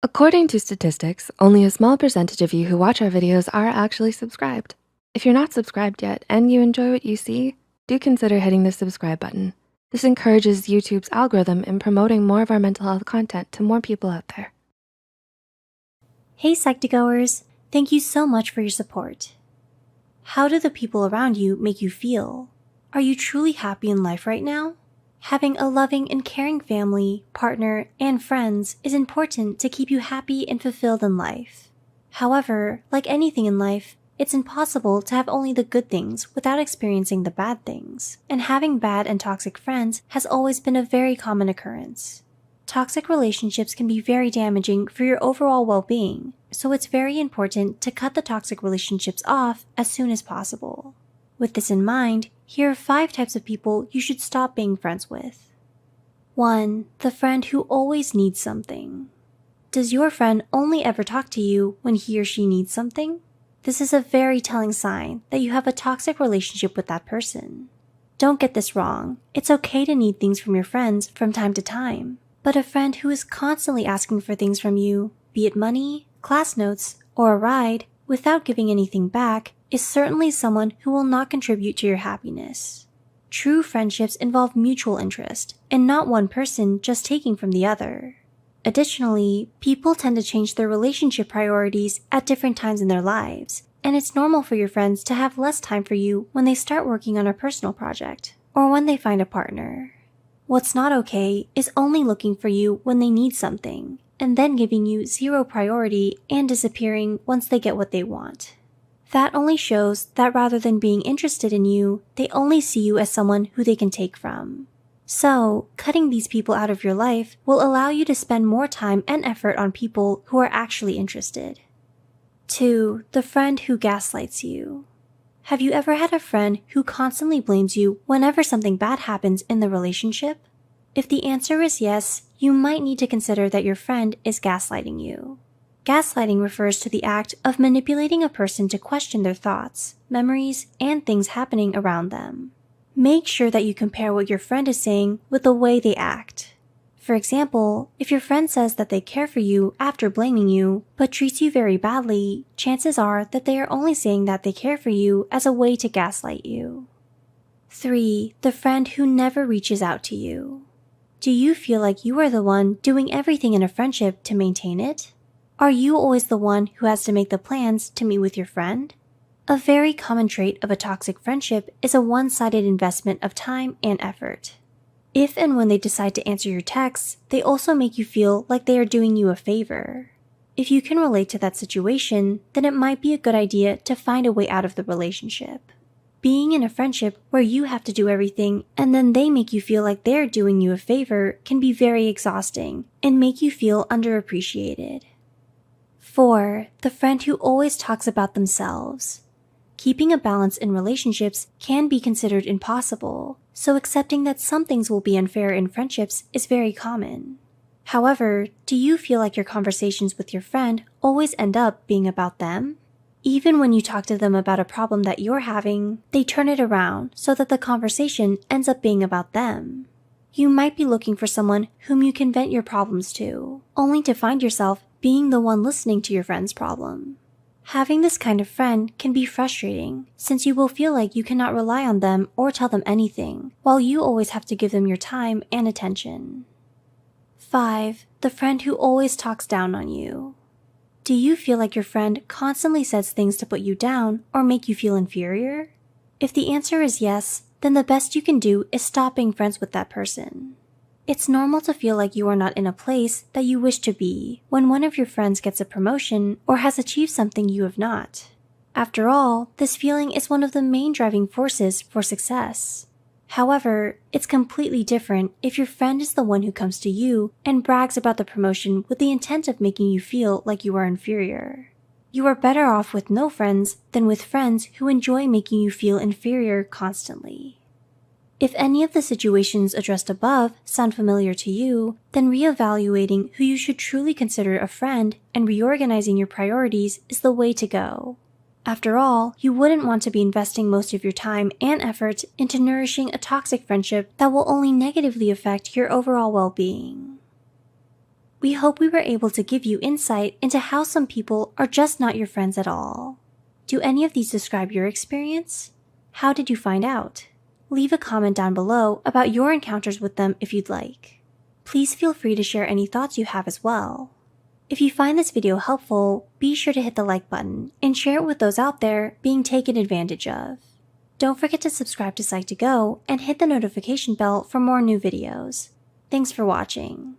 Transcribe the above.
According to statistics, only a small percentage of you who watch our videos are actually subscribed. If you're not subscribed yet and you enjoy what you see, do consider hitting the subscribe button. This encourages YouTube's algorithm in promoting more of our mental health content to more people out there. Hey Psych2Goers, thank you so much for your support. How do the people around you make you feel? Are you truly happy in life right now? Having a loving and caring family, partner, and friends is important to keep you happy and fulfilled in life. However, like anything in life, it's impossible to have only the good things without experiencing the bad things, and having bad and toxic friends has always been a very common occurrence. Toxic relationships can be very damaging for your overall well-being, so it's very important to cut the toxic relationships off as soon as possible. With this in mind, here are 5 types of people you should stop being friends with. 1. The friend who always needs something. Does your friend only ever talk to you when he or she needs something? This is a very telling sign that you have a toxic relationship with that person. Don't get this wrong, it's okay to need things from your friends from time to time, but a friend who is constantly asking for things from you, be it money, class notes, or a ride, without giving anything back, is certainly someone who will not contribute to your happiness. True friendships involve mutual interest, and not one person just taking from the other. Additionally, people tend to change their relationship priorities at different times in their lives, and it's normal for your friends to have less time for you when they start working on a personal project, or when they find a partner. What's not okay is only looking for you when they need something, and then giving you 0 priority and disappearing once they get what they want. That only shows that rather than being interested in you, they only see you as someone who they can take from. So, cutting these people out of your life will allow you to spend more time and effort on people who are actually interested. 2. The friend who gaslights you. Have you ever had a friend who constantly blames you whenever something bad happens in the relationship? If the answer is yes, you might need to consider that your friend is gaslighting you. Gaslighting refers to the act of manipulating a person to question their thoughts, memories, and things happening around them. Make sure that you compare what your friend is saying with the way they act. For example, if your friend says that they care for you after blaming you, but treats you very badly, chances are that they are only saying that they care for you as a way to gaslight you. 3. The friend who never reaches out to you. Do you feel like you are the one doing everything in a friendship to maintain it? Are you always the one who has to make the plans to meet with your friend? A very common trait of a toxic friendship is a one-sided investment of time and effort. If and when they decide to answer your texts, they also make you feel like they are doing you a favor. If you can relate to that situation, then it might be a good idea to find a way out of the relationship. Being in a friendship where you have to do everything and then they make you feel like they're doing you a favor can be very exhausting and make you feel underappreciated. 4. The friend who always talks about themselves. Keeping a balance in relationships can be considered impossible, so accepting that some things will be unfair in friendships is very common. However, do you feel like your conversations with your friend always end up being about them? Even when you talk to them about a problem that you're having, they turn it around so that the conversation ends up being about them. You might be looking for someone whom you can vent your problems to, only to find yourself being the one listening to your friend's problem. Having this kind of friend can be frustrating, since you will feel like you cannot rely on them or tell them anything, while you always have to give them your time and attention. 5. The friend who always talks down on you. Do you feel like your friend constantly says things to put you down or make you feel inferior? If the answer is yes, then the best you can do is stop being friends with that person. It's normal to feel like you are not in a place that you wish to be when one of your friends gets a promotion or has achieved something you have not. After all, this feeling is one of the main driving forces for success. However, it's completely different if your friend is the one who comes to you and brags about the promotion with the intent of making you feel like you are inferior. You are better off with no friends than with friends who enjoy making you feel inferior constantly. If any of the situations addressed above sound familiar to you, then reevaluating who you should truly consider a friend and reorganizing your priorities is the way to go. After all, you wouldn't want to be investing most of your time and effort into nourishing a toxic friendship that will only negatively affect your overall well-being. We hope we were able to give you insight into how some people are just not your friends at all. Do any of these describe your experience? How did you find out? Leave a comment down below about your encounters with them if you'd like. Please feel free to share any thoughts you have as well. If you find this video helpful, be sure to hit the like button and share it with those out there being taken advantage of. Don't forget to subscribe to Psych2Go and hit the notification bell for more new videos. Thanks for watching.